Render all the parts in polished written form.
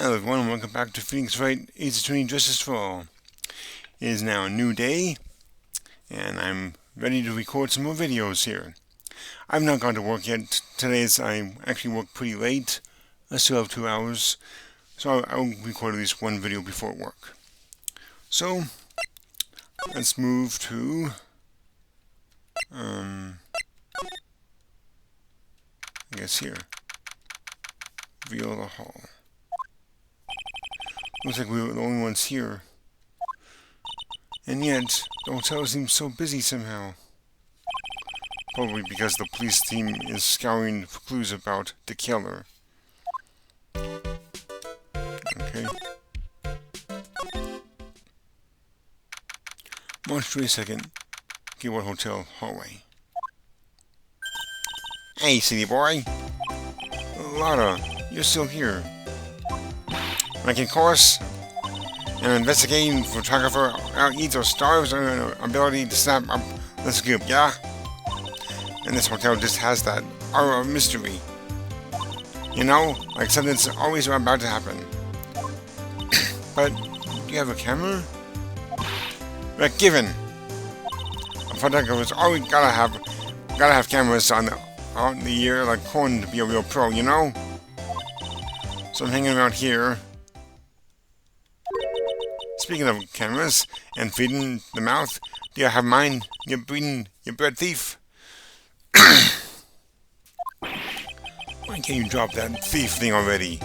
Hello everyone, and welcome back to Phoenix Wright Ace Attorney Justice for All. It is now a new day, and I'm ready to record some more videos here. I've not gone to work yet. I actually work pretty late. I still have 2 hours, so I'll record at least one video before work. So, let's move to, I guess here, Viola Hall. Looks like we were the only ones here. And yet, the hotel seems so busy somehow. Probably because the police team is scouring for clues about the killer. Okay. March 22nd, Gilbert Hotel hallway. Hey, city boy. Lara, you're still here. Making course, an investigating photographer eats or starves on an ability to snap up the scoop, yeah? And this hotel just has that aura of mystery. You know, like something's always about to happen. But, do you have a camera? But given, a photographer's always gotta have cameras on the year like corn to be a real pro, you know? So I'm hanging around here. Speaking of cameras and feeding the mouth, do you have mine? You're breeding, you bread thief. Why can't you drop that thief thing already?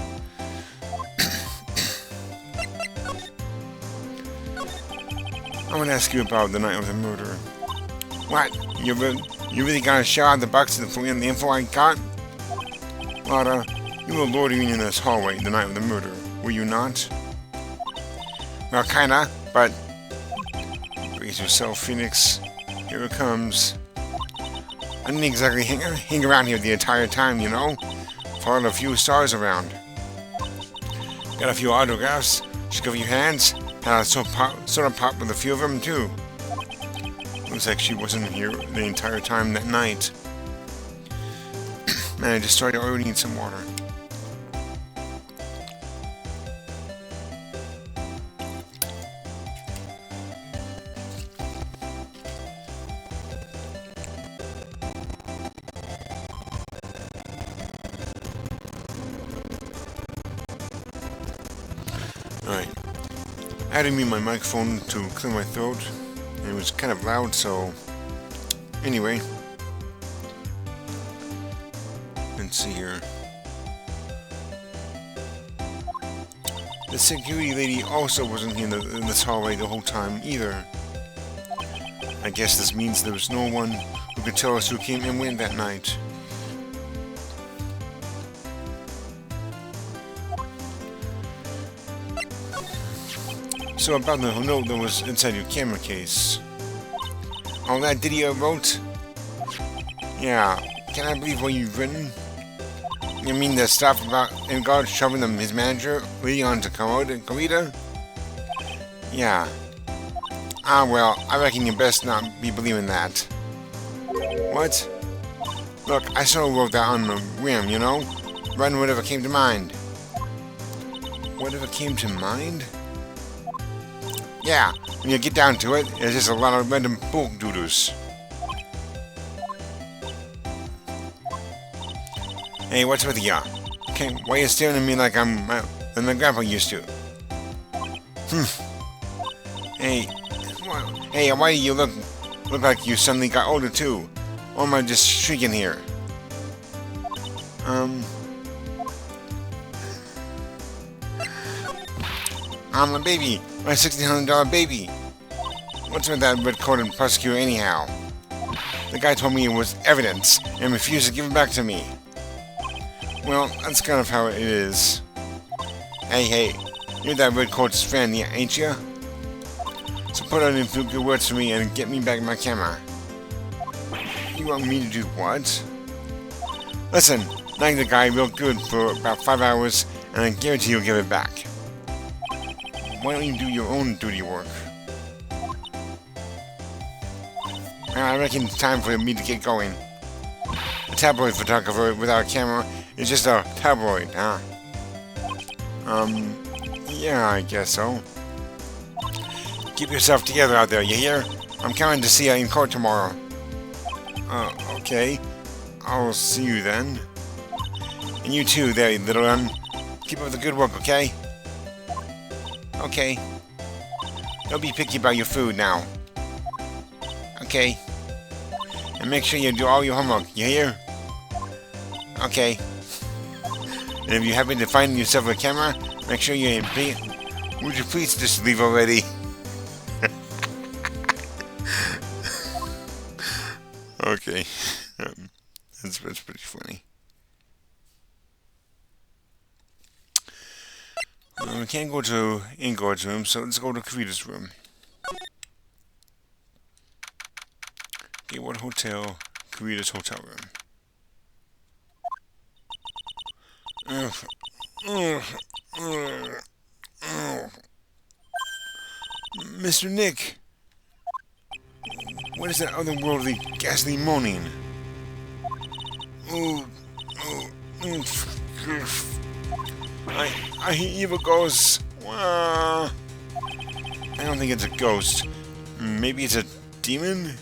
I want to ask you about the night of the murder. What? You really got a shot at the box and the info I got? Lara, you were loitering in this hallway the night of the murder, were you not? Well, kinda, but brace yourself, Phoenix. Here it comes. I didn't exactly hang around here the entire time, you know. Followed a few stars around. Got a few autographs, shook a few hands, had a soda pop with a few of them too. Looks like she wasn't here the entire time that night. Man, I just started already need some water. Alright, I had to mute my microphone to clear my throat, and it was kind of loud, so anyway, let's see here. The security lady also wasn't in this hallway the whole time either. I guess this means there was no one who could tell us who came and went that night. So about the note that was inside your camera case. All that Didier wrote? Yeah, can I believe what you've written? You mean the stuff about Engard shoving his manager, Leon, to Corita? Yeah. Ah, well, I reckon you best not be believing that. What? Look, I sort of wrote that on the whim, you know? Writing whatever came to mind. Whatever came to mind? Yeah, when you get down to it, it's just a lot of random book doodles. Hey, what's with ya? Okay, why are you staring at me like I'm my grandpa used to? Hey, why do you look like you suddenly got older too? Or am I just shrieking here? I'm a baby. My $1,600 baby. What's with that red-coated prosecutor anyhow? The guy told me it was evidence and refused to give it back to me. Well, that's kind of how it is. Hey, you're that red-coat's friend, ain't ya? So put out a few good words for me and get me back my camera. You want me to do what? Listen, nag the guy real good for about 5 hours and I guarantee you'll give it back. Why don't you do your own duty work? I reckon it's time for me to get going. A tabloid photographer without a camera is just a tabloid, huh? Yeah, I guess so. Keep yourself together out there, you hear? I'm coming to see you in court tomorrow. Okay. I'll see you then. And you too, there, you little one. Keep up the good work, okay? Okay. Don't be picky about your food now. Okay. And make sure you do all your homework, you hear? Okay. And if you happen to find yourself a camera, make sure you pay. Would you please just leave already? Okay. That's pretty funny. We can't go to Ingord's room, so let's go to Kirita's room. Okay, what hotel? Kirita's hotel room. Mr. Nick! What is that otherworldly, ghastly moaning? I hear evil ghosts. I don't think it's a ghost. Maybe it's a demon?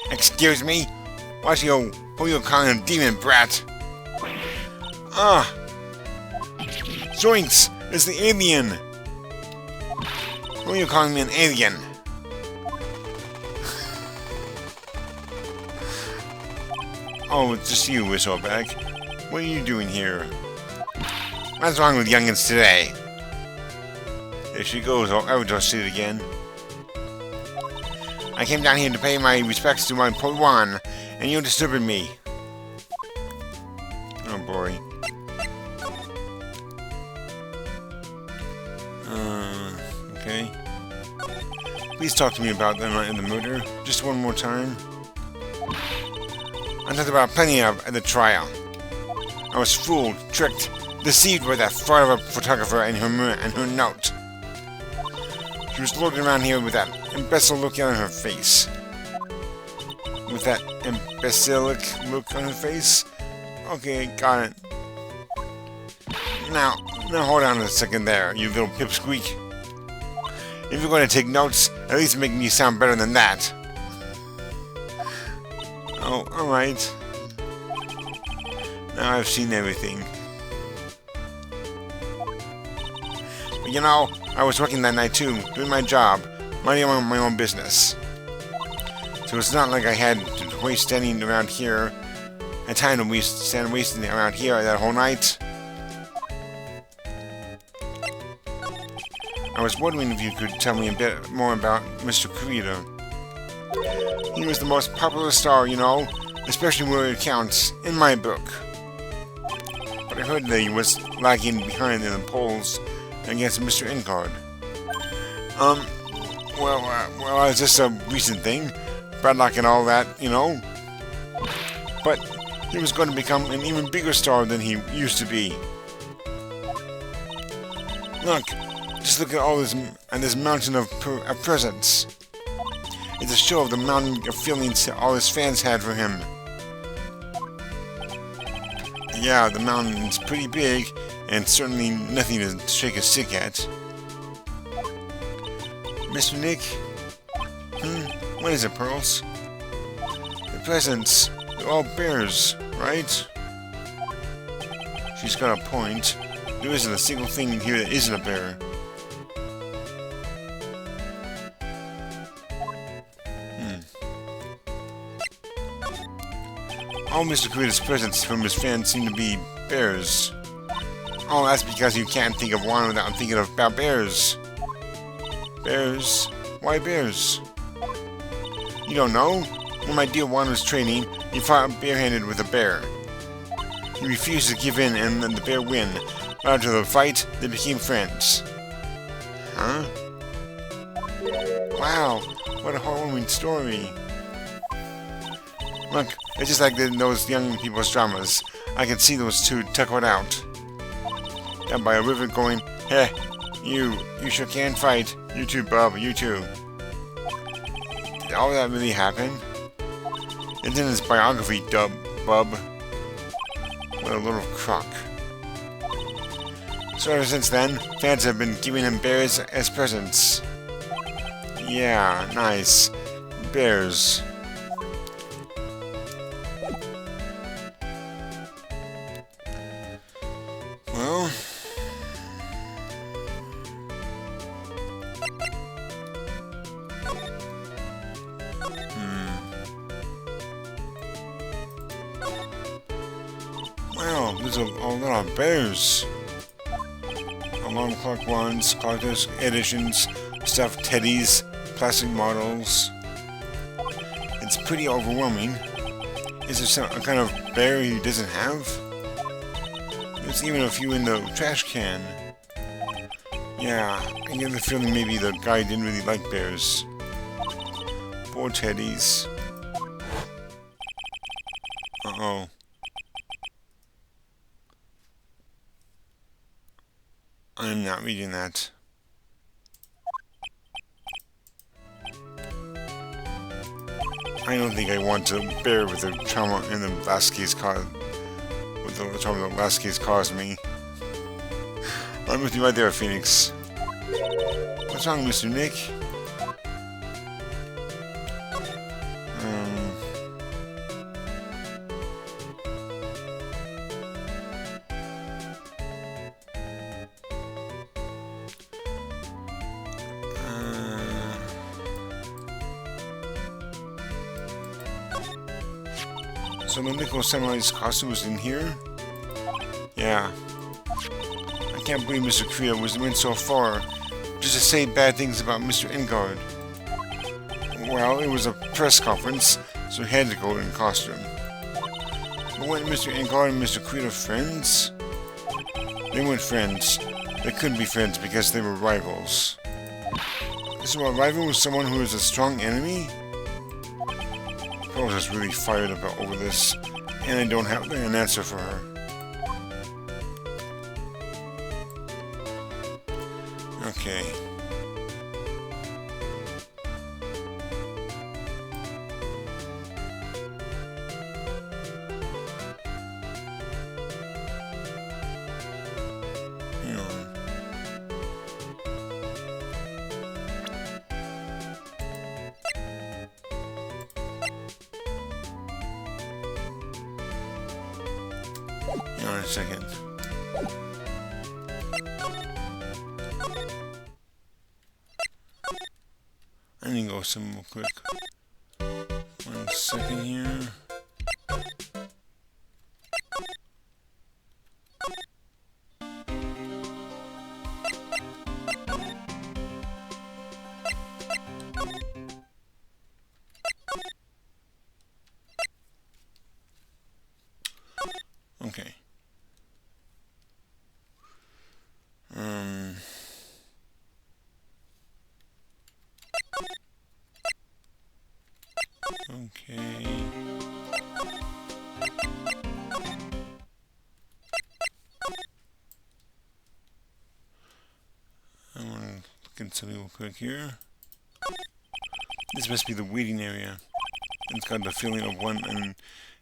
Excuse me? Who you calling a demon, brat? Zoinks! It's the alien! Who are you calling me an alien? Oh, it's just you, Whistleback. What are you doing here? What's wrong with youngins today? There she goes, I'll ever just see it again. I came down here to pay my respects to my Pokemon, and you're disturbing me. Oh boy. Okay. Please talk to me about the night of the murder, just one more time. I talked about plenty of at the trial. I was fooled, tricked, deceived by that fraud of a photographer and her note. She was looking around here with that imbecile look on her face. With that imbecilic look on her face? Okay, got it. Now hold on a second there, you little pipsqueak. If you're going to take notes, at least make me sound better than that. Oh, alright. Now I've seen everything. But you know, I was working that night too, doing my job, minding my own business. So it's not like I had to waste standing around here, and time to stand wasting around here that whole night. I was wondering if you could tell me a bit more about Mr. Kirita. He was the most popular star, you know, especially where it counts in my book. But I heard that he was lagging behind in the polls against Mr. Ingard. Well, it's just a recent thing. Bad luck and all that, you know. But he was going to become an even bigger star than he used to be. Look, just look at all this and this mountain of presents. It's a show of the mountain of feelings all his fans had for him. Yeah, the mountain's pretty big, and certainly nothing to shake a stick at. Mr. Nick? What is it, Pearls? The presents, they're all bears, right? She's got a point. There isn't a single thing in here that isn't a bear. All Mr. Kirita's presents from his fans seem to be bears. Oh, that's because you can't think of one without thinking about bears. Bears? Why bears? You don't know? When my dear Juan was training, he fought barehanded with a bear. He refused to give in and let the bear win. But after the fight, they became friends. Huh? Wow, what a heartwarming story. Look, it's just like those young people's dramas. I can see those two tuck it out. Down by a river going, "Heh, you sure can fight. You too, bub, you too." Did all that really happen? It's in his biography, bub. What a little crock. So ever since then, fans have been giving him bears as presents. Yeah, nice. Bears. Well... Wow, there's a lot of bears. Alarm clock ones, collector's editions, stuffed teddies, plastic models. It's pretty overwhelming. Is there a kind of bear he doesn't have? There's even a few in the trash can. Yeah, I get the feeling maybe the guy didn't really like bears. Poor teddies. Uh-oh. I'm not reading that. I don't think I want to bear with the trauma in the last case caused. With the trauma the last case caused me. I'm with you right there, Phoenix. What's wrong, Mr. Nick? So the Nicholas Samurai's costume was in here? Yeah. I can't believe Mr. Krita went so far just to say bad things about Mr. Enguarde. Well, it was a press conference, so he had to go in costume. But weren't Mr. Enguarde and Mr. Krita friends? They weren't friends. They couldn't be friends because they were rivals. So a rival was someone who is a strong enemy? I was just really fired up over this, and I don't have an answer for her. Okay. Hang on. Hang on a second. I need to go some real quick. 1 second here. Okay. Okay. I want to look at something real quick here. This must be the waiting area. It's got the feeling of one, and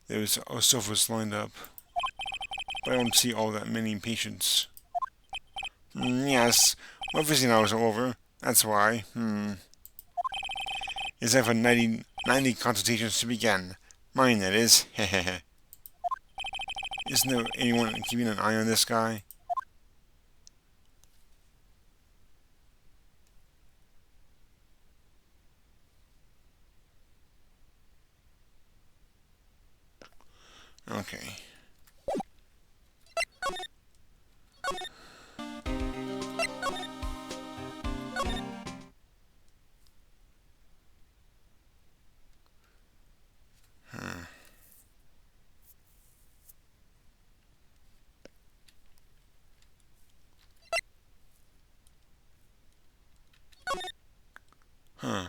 there's sofas lined up. But I don't see all that many patients. Yes, my visiting hours are over. That's why. It's time for 90 consultations to begin. Mine, that is. Hehehe. Isn't there anyone keeping an eye on this guy? Okay. Huh.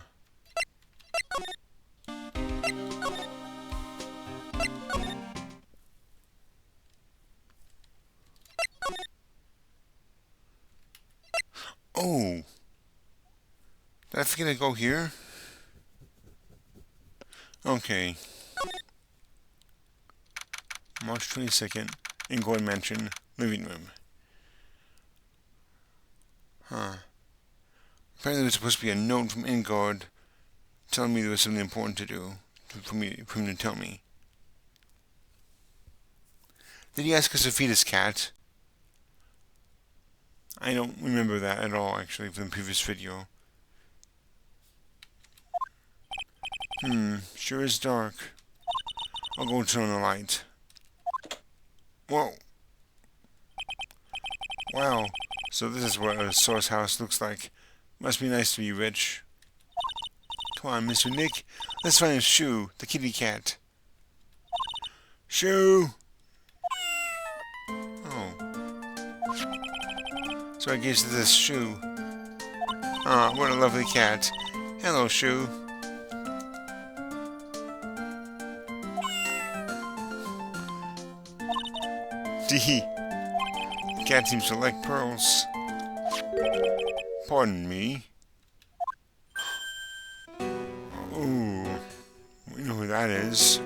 Oh. Did I forget to go here? Okay. March 22nd, Enguarde Mansion, living room. Huh. Apparently there was supposed to be a note from Ingard telling me there was something important to do, for him to tell me. Did he ask us to feed his cat? I don't remember that at all, actually, from the previous video. Sure is dark. I'll go turn on the light. Whoa. Wow. So this is what a source house looks like. Must be nice to be rich. Come on, Mr. Nick. Let's find a Shoe, the kitty cat. Shoe! Oh. So I gave this Shoe. Ah, what a lovely cat. Hello, Shoe. Dee. The cat seems to like pearls. Pardon me. Ooh. We know who that is.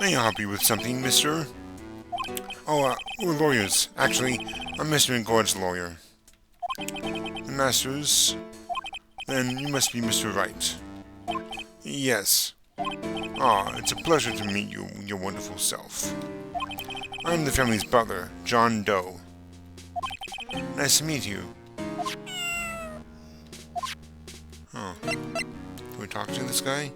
May I help you with something, mister? Oh, we're lawyers. Actually, I'm Mr. Ingard's lawyer. The Masters? Then you must be Mr. Wright. Yes. Ah, it's a pleasure to meet you, your wonderful self. I'm the family's butler, John Doe. Nice to meet you. Oh. Can we talk to this guy?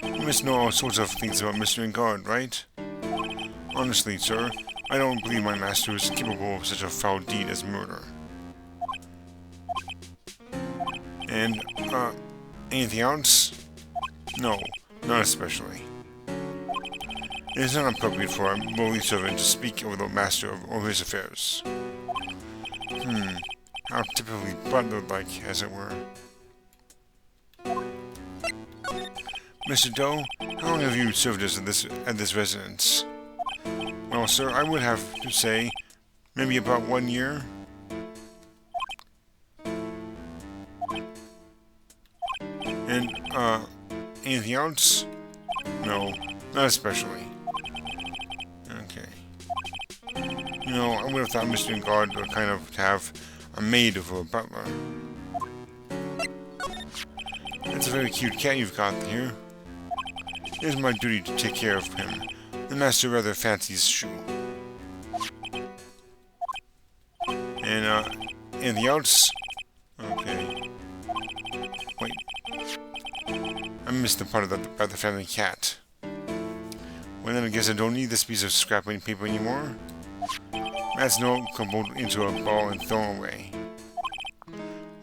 You must know all sorts of things about Mr. Ingard, right? Honestly, sir, I don't believe my master is capable of such a foul deed as murder. And, anything else? No, not especially. It is not appropriate for a lowly servant to speak over the master or his affairs. How typically butler-like, as it were. Mr. Doe, how long have you served us at this residence? Well, sir, I would have to say, maybe about 1 year. And, anything else? No, not especially. Okay. You know, I would have thought Mr. Ingard would kind of have a maid over a butler. That's a very cute cat you've got here. It is my duty to take care of him. The master rather fancies Shoe. And, anything else? Okay. Wait. I missed the part about the family cat. Well, then I guess I don't need this piece of scrap paper anymore. Matt's note crumbled into a ball and thrown away.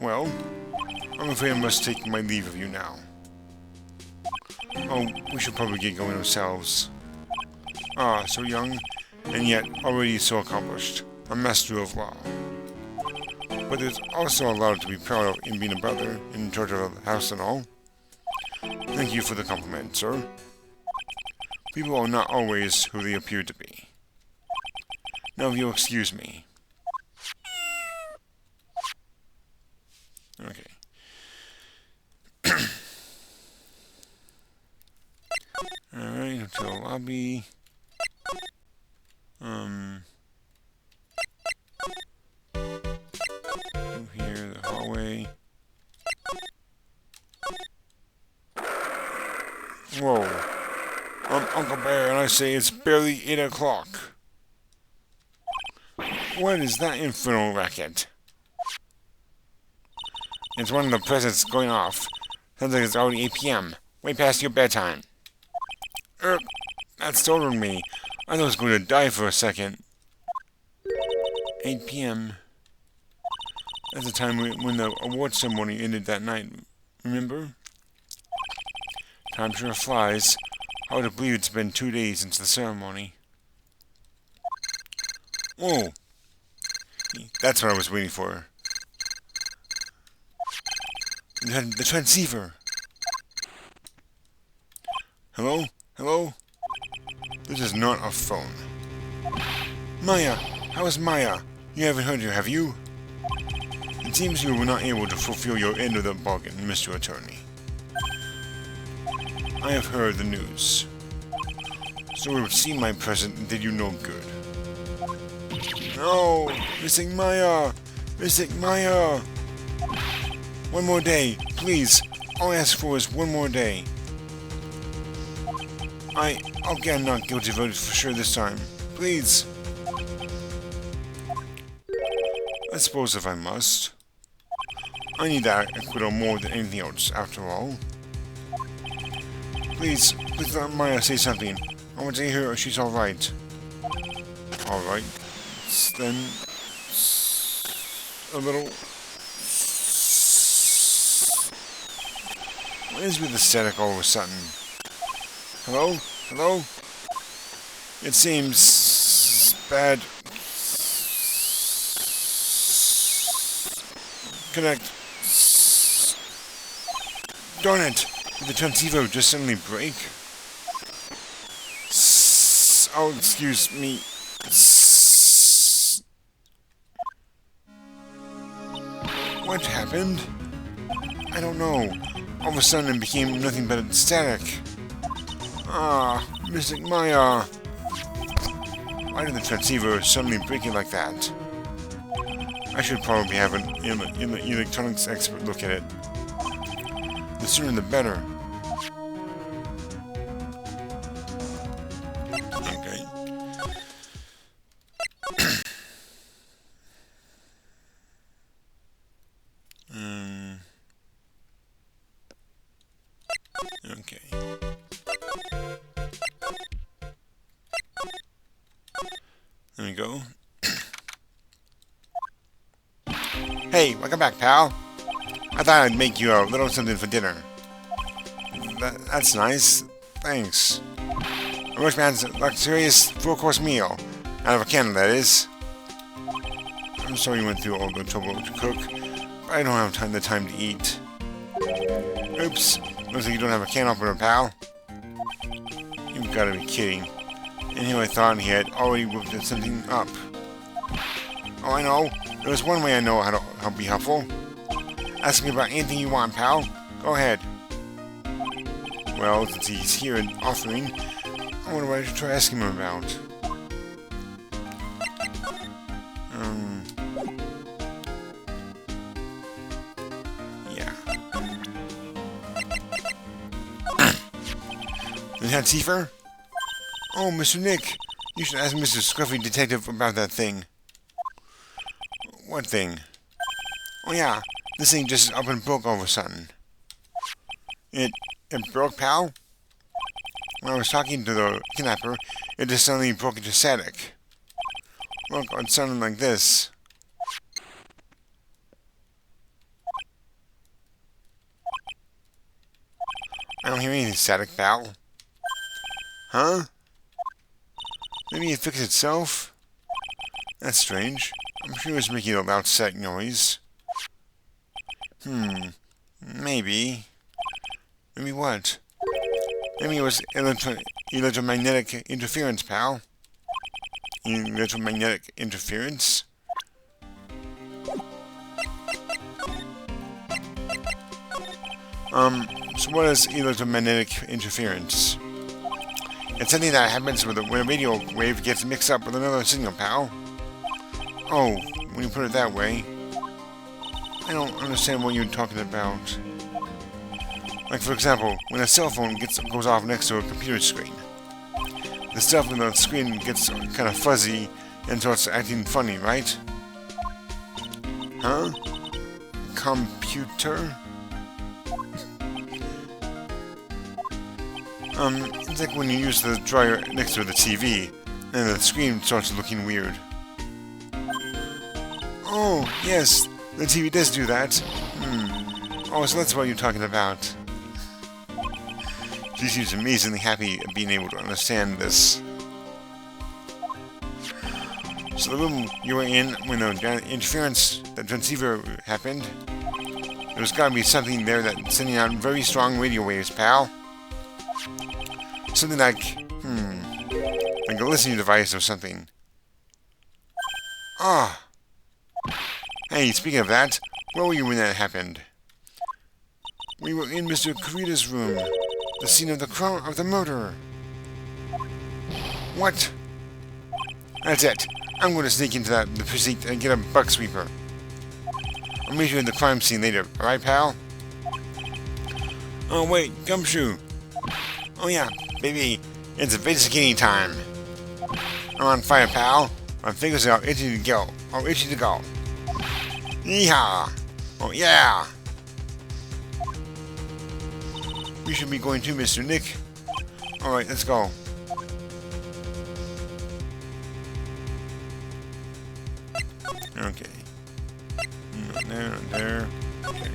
Well, I'm afraid I must take my leave of you now. Oh, we should probably get going ourselves. Ah, so young, and yet already so accomplished. A master of law. But there's also a lot to be proud of in being a brother, in charge of the house and all. Thank you for the compliment, sir. People are not always who they appear to be. Now, if you'll excuse me. Okay. Alright, hotel lobby. Move here, the hallway. Whoa. I'm Uncle Bear, and I say it's barely 8 o'clock. What is that infernal racket? It's one of the presents going off. Sounds like it's already 8 p.m. Way past your bedtime. That startled me. I thought I was going to die for a second. 8 p.m. That's the time when the award ceremony ended that night. Remember? Time sure flies. I would have believed it's been 2 days since the ceremony. Whoa. That's what I was waiting for. The transceiver. Hello? Hello? This is not a phone. Maya! How is Maya? You haven't heard her, have you? It seems you were not able to fulfill your end of the bargain, Mr. Attorney. I have heard the news. So it would seem my present did you no good. No! Missing Maya! Missing Maya! One more day, please. All I ask for is one more day. I'll get a not guilty verdict for sure this time. Please. I suppose if I must. I need that acquittal more than anything else, after all. Please let Maya say something. I want to hear she's alright. Alright. Then... a little... What is with the static all of a sudden? Hello? Hello? It seems... bad. Connect. Darn it! Did the transceiver just suddenly break? Oh, excuse me. What happened? I don't know. All of a sudden it became nothing but static. Ah, Mystic Maya. Why did the transceiver suddenly break it like that? I should probably have an electronics expert look at it. The sooner the better. Okay. Okay. There we go. Hey, welcome back, pal. I thought I'd make you a little something for dinner. That's nice. Thanks. A rich man's luxurious full-course meal. Out of a can, that is. I'm sorry you went through all the trouble to cook, but I don't have the time to eat. Oops. Looks like you don't have a can opener, pal. You've got to be kidding. And here I thought he had already whipped something up. Oh, I know. There's one way I know how to help be helpful. Ask me about anything you want, pal. Go ahead. Well, since he's here and offering, I wonder what I should try asking him about. Yeah. Is that Tifa? Oh, Mr. Nick. You should ask Mr. Scruffy Detective about that thing. What thing? Oh yeah, this thing just up and broke all of a sudden. It broke, pal? When I was talking to the kidnapper, it just suddenly broke into static. Look, it sounded like this. I don't hear anything static, pal. Huh? Maybe it fixed itself? That's strange. I'm sure it was making a loud static noise. Maybe. Maybe what? Maybe it was electromagnetic interference, pal. Electromagnetic interference? So what is electromagnetic interference? It's something that happens when a radio wave gets mixed up with another signal, pal. Oh, when you put it that way. I don't understand what you're talking about. Like, for example, when a cell phone goes off next to a computer screen. The stuff on the screen gets kind of fuzzy and starts acting funny, right? Huh? Computer? It's like when you use the dryer next to the TV, and the screen starts looking weird. Oh, yes, the TV does do that. Oh, so that's what you're talking about. She seems amazingly happy at being able to understand this. So the room you were in when the interference, the transceiver happened, there's gotta be something there that's sending out very strong radio waves, pal. Something like, like a listening device or something. Ah! Hey, speaking of that, where were you when that happened? We were in Mr. Kurita's room, the scene of the murder. What? That's it. I'm going to sneak into the precinct and get a bug sweeper. I'll meet you in the crime scene later, alright, pal? Oh, wait, Gumshoe. Oh, yeah, baby, it's investigating time. I'm on fire, pal. My fingers are itchy to go. Oh, itchy to go. Yeehaw! Oh, yeah! We should be going too, Mr. Nick. Alright, let's go. Okay. Not there, not there. Okay.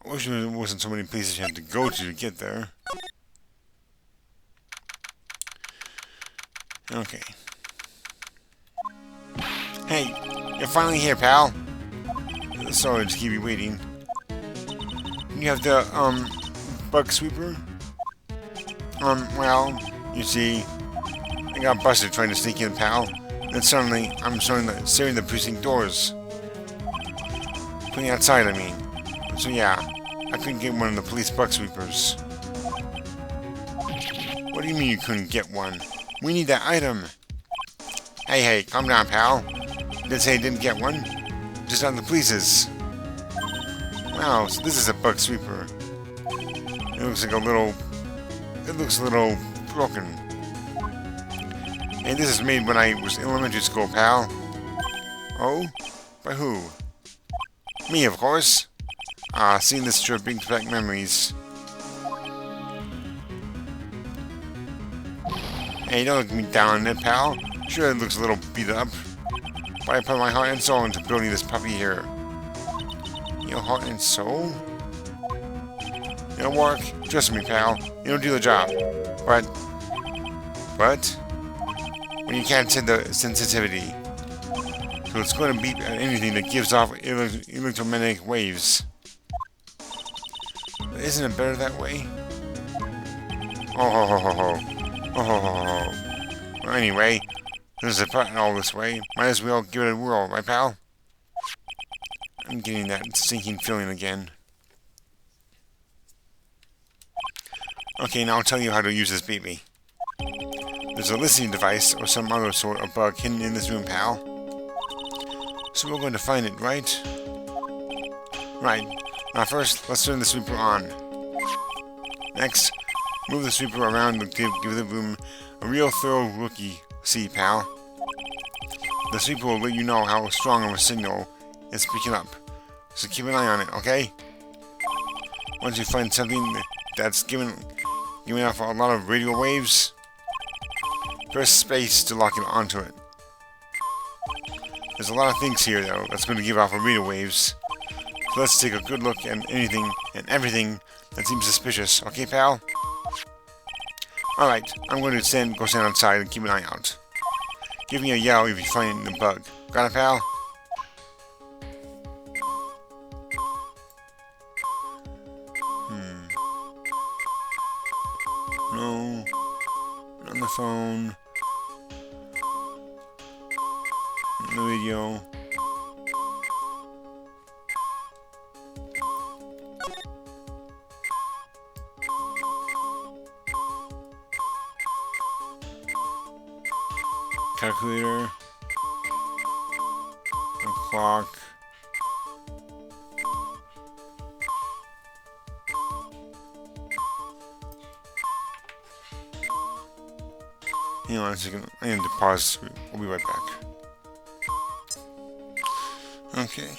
I wish there wasn't so many places you had to go to get there. Okay. Hey, you're finally here, pal. Sorry to keep you waiting. You have the, bug sweeper? Well, you see, I got busted trying to sneak in, pal. Then suddenly, I'm staring the precinct doors. From the outside, I mean. So yeah, I couldn't get one of the police bug sweepers. What do you mean you couldn't get one? We need that item. Hey, calm down, pal. Didn't say I didn't get one. Just on the police's. Wow, so this is a bug sweeper. It looks like a little... It looks a little broken. And this is made when I was in elementary school, pal. Oh? By who? Me, of course. Seeing this sure brings back memories. Hey, don't look me down on it, pal. Sure, it looks a little beat up. But I put my heart and soul into building this puppy here. Your heart and soul? It'll work. Trust me, pal. It'll do the job. But... when you can't set the sensitivity. So it's going to beep at anything that gives off electromagnetic waves. But isn't it better that way? Oh ho ho ho ho. Oh ho ho ho. Well, anyway, there's a button all this way. Might as well give it a whirl, right, pal? I'm getting that sinking feeling again. Okay, now I'll tell you how to use this baby. There's a listening device or some other sort of bug hidden in this room, pal. So we're going to find it, right? Right. Now first, let's turn the sweeper on. Next, move the sweeper around to give the room a real thorough rookie see, pal. The sweeper will let you know how strong of a signal it's picking up. So keep an eye on it, okay? Once you find something that's giving off a lot of radio waves, press space to lock it onto it. There's a lot of things here, though, that's going to give off radio waves. So let's take a good look at anything and everything that seems suspicious. Okay, pal? Alright, I'm going to go stand outside and keep an eye out. Give me a yell if you find the bug. Got it, pal? No. Not on the phone. Not on the video. Calculator. A clock. Hang on a second. I need to pause. We'll be right back. Okay.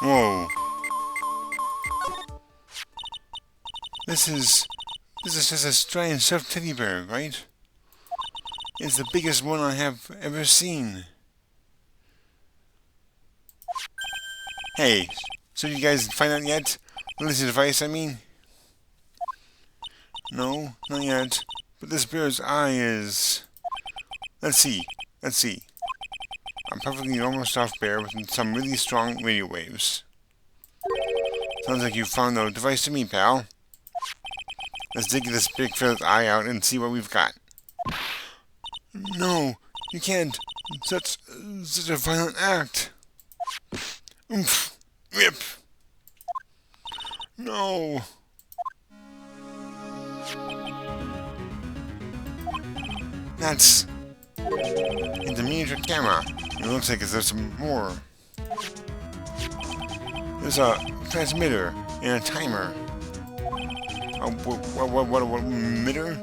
Whoa. This is just a strange stuffed teddy bear, right? It's the biggest one I have ever seen. Hey, so you guys find out yet? The listening device, I mean? No, not yet. But this bear's eye is... Let's see. A perfectly normal soft bear with some really strong radio waves. Sounds like you found the device to me, pal. Let's dig this big feather's eye out and see what we've got. No, you can't. Such a violent act. Oomph. Rip. No. That's in the miniature camera. It looks like there's some more. There's a transmitter and a timer. What emitter?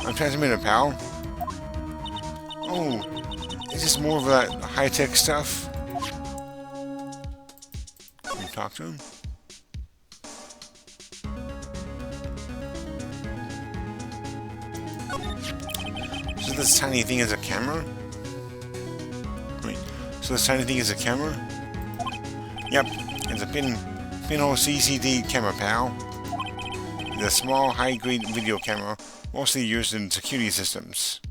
A transmitter, pal. Oh, is this more of that high-tech stuff? Can you talk to him? So this tiny thing is a camera? Wait, so this tiny thing is a camera? Yep, it's a pinhole CCD camera, pal. It's a small, high-grade video camera, mostly used in security systems.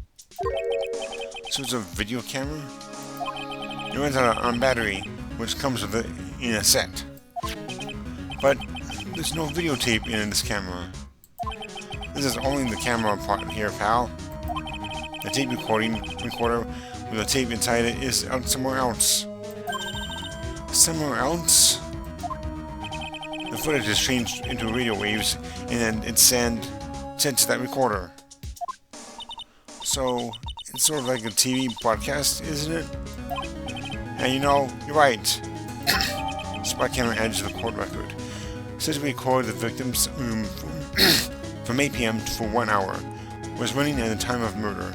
So it's a video camera? It runs on a battery, which comes with it in a set. But there's no videotape in this camera. This is only the camera part here, pal. The tape recorder with the tape inside it is out somewhere else. Somewhere else? The footage is changed into radio waves and then it's sent to that recorder. So it's sort of like a TV broadcast, isn't it? And you know, you're right. Spy camera adds to the court record. Says we record the victim's from 8 p.m. for 1 hour. Was running at the time of murder.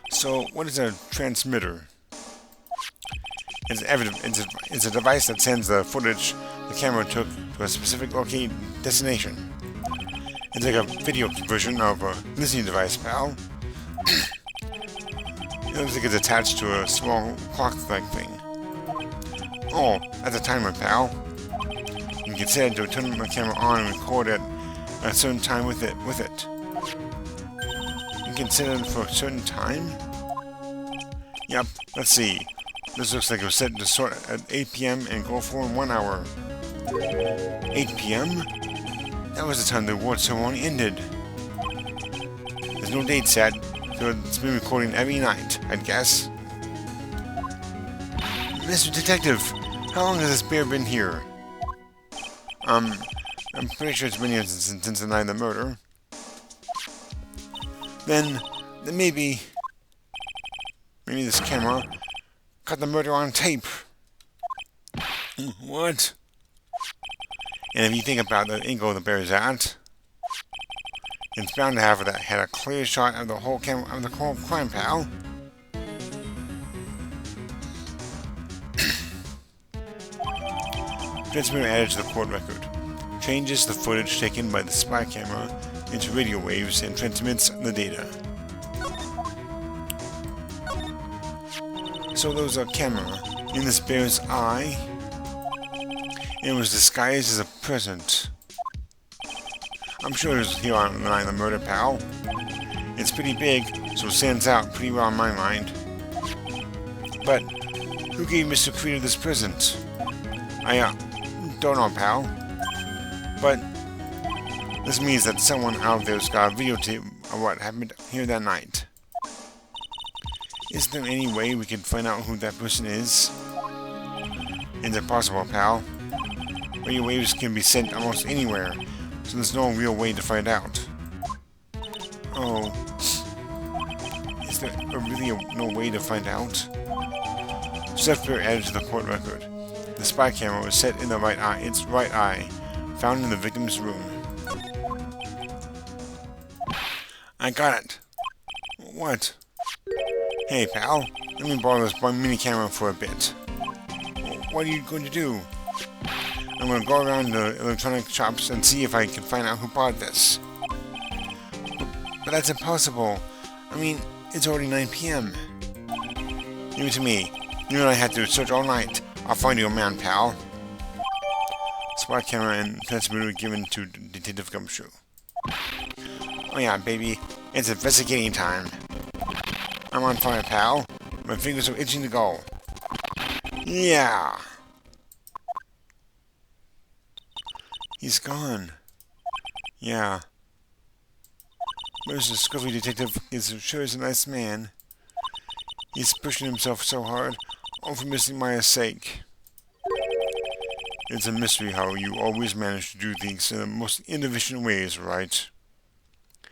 So, what is a transmitter? It's a device that sends the footage the camera took to a specific destination. It's like a video version of a listening device, pal. It looks like it's attached to a small clock-like thing. Oh, that's a timer, pal. You can set it to turn the camera on and record at a certain time with it. You can set it for a certain time? Yep, let's see. This looks like it was set to start at 8 p.m. and go for 1 hour. 8 p.m.? That was the time the award ceremony ended. There's no date set, so it's been recording every night, I'd guess. Mr. Detective, how long has this bear been here? I'm pretty sure it's been here since the night of the murder. Then maybe this camera caught the murder on tape. What? And if you think about the angle the bear's at, it's bound to have had a clear shot of the whole crime, pal. Transmitter added to the court record. Changes the footage taken by the spy camera into radio waves and transmits the data. So there was a camera in this bear's eye, and it was disguised as a present. I'm sure it was here on the night of the murder, pal. It's pretty big, so it stands out pretty well in my mind. But who gave Mr. Creeder this present? I don't know, pal. But this means that someone out there's got a videotape of what happened here that night. Is there any way we can find out who that person is? It's impossible, pal. Radio waves can be sent almost anywhere, so there's no real way to find out. Oh. Is there really no way to find out? Software added to the court record. The spy camera was set in the its right eye, found in the victim's room. I got it. What? Hey, pal. Let me borrow this mini camera for a bit. What are you going to do? I'm going to go around the electronic shops and see if I can find out who bought this. But that's impossible. I mean, it's already 9 p.m. Give it to me. You and I have to search all night. I'll find you a man, pal. spot camera and transmitter given to Detective Gumshoe. Oh yeah, baby. It's investigating time. I'm on fire, pal. My fingers are itching to go. Yeah! He's gone. Yeah. Where's the scruffy detective? He's sure is a nice man. He's pushing himself so hard, all for missing Maya's sake. It's a mystery how you always manage to do things in the most inefficient ways, right? I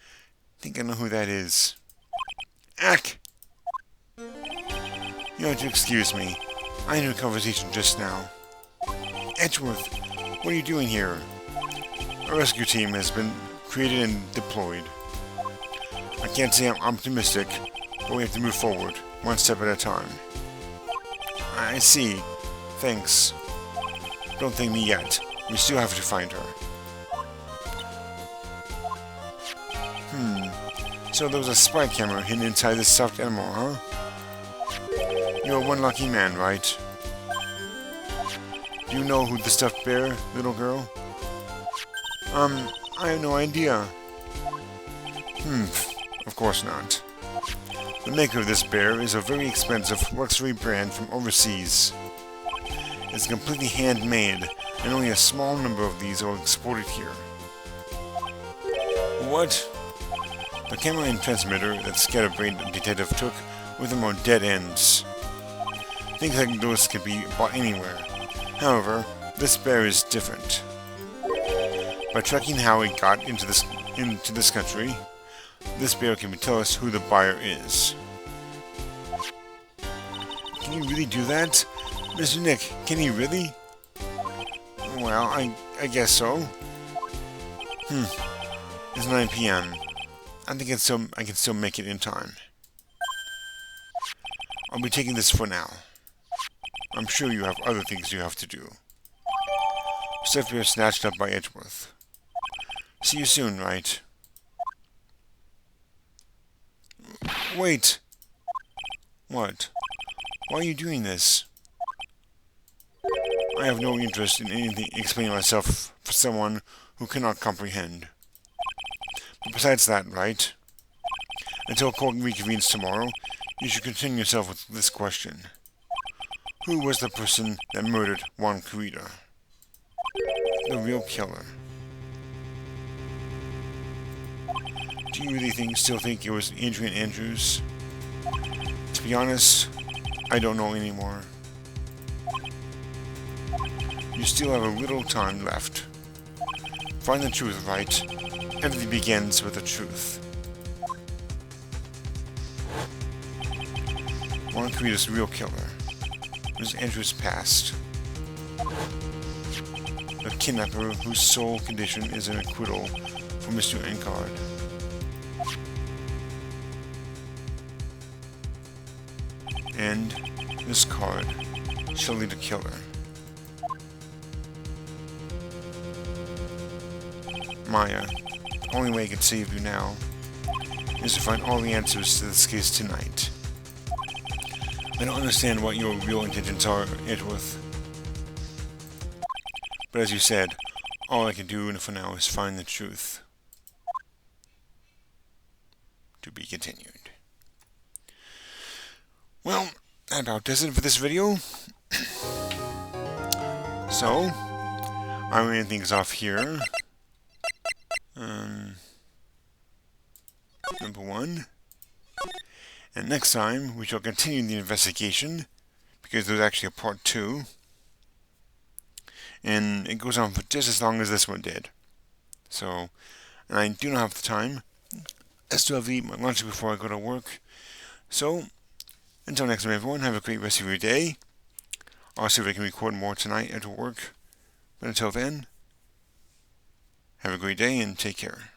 think I know who that is. Ack! You have to excuse me. I had a conversation just now. Edgeworth, what are you doing here? A rescue team has been created and deployed. I can't say I'm optimistic, but we have to move forward, one step at a time. I see. Thanks. Don't thank me yet. We still have to find her. So there was a spy camera hidden inside this stuffed animal, huh? You're one lucky man, right? Do you know who the stuffed bear, little girl? I have no idea. Of course not. The maker of this bear is a very expensive luxury brand from overseas. It's completely handmade, and only a small number of these are exported here. What? The camera and transmitter that Scatterbrain Detective took with them are dead ends. Things like those can be bought anywhere. However, this bear is different. By tracking how it got into this country, this bear can tell us who the buyer is. Can you really do that? Mr. Nick, can he really? Well, I guess so. It's 9 p.m. I think I can still make it in time. I'll be taking this for now. I'm sure you have other things you have to do. Stuffed bear snatched up by Edgeworth. See you soon, right? Wait! What? Why are you doing this? I have no interest in anything explaining myself for someone who cannot comprehend. But besides that, right? Until court reconvenes tomorrow, you should continue yourself with this question. Who was the person that murdered Juan Corrida? The real killer. Do you really still think it was Adrian Andrews? To be honest, I don't know anymore. You still have a little time left. Find the truth, right? Everything begins with the truth. Juan Corrida's real killer was Andrews' past. A kidnapper whose sole condition is an acquittal for Mr. Encard. And this card, Shelley the Killer. Maya, the only way I can save you now is to find all the answers to this case tonight. I don't understand what your real intentions are, Edgeworth. But as you said, all I can do for now is find the truth. To be continued. Well, that about does it for this video. So, I'm going to end things off here. Number 1. And next time, we shall continue the investigation, because there's actually a part 2. And it goes on for just as long as this one did. So, and I do not have the time. I still have to eat my lunch before I go to work. So, until next time, everyone, have a great rest of your day. I'll see if I can record more tonight after work. But until then, have a great day and take care.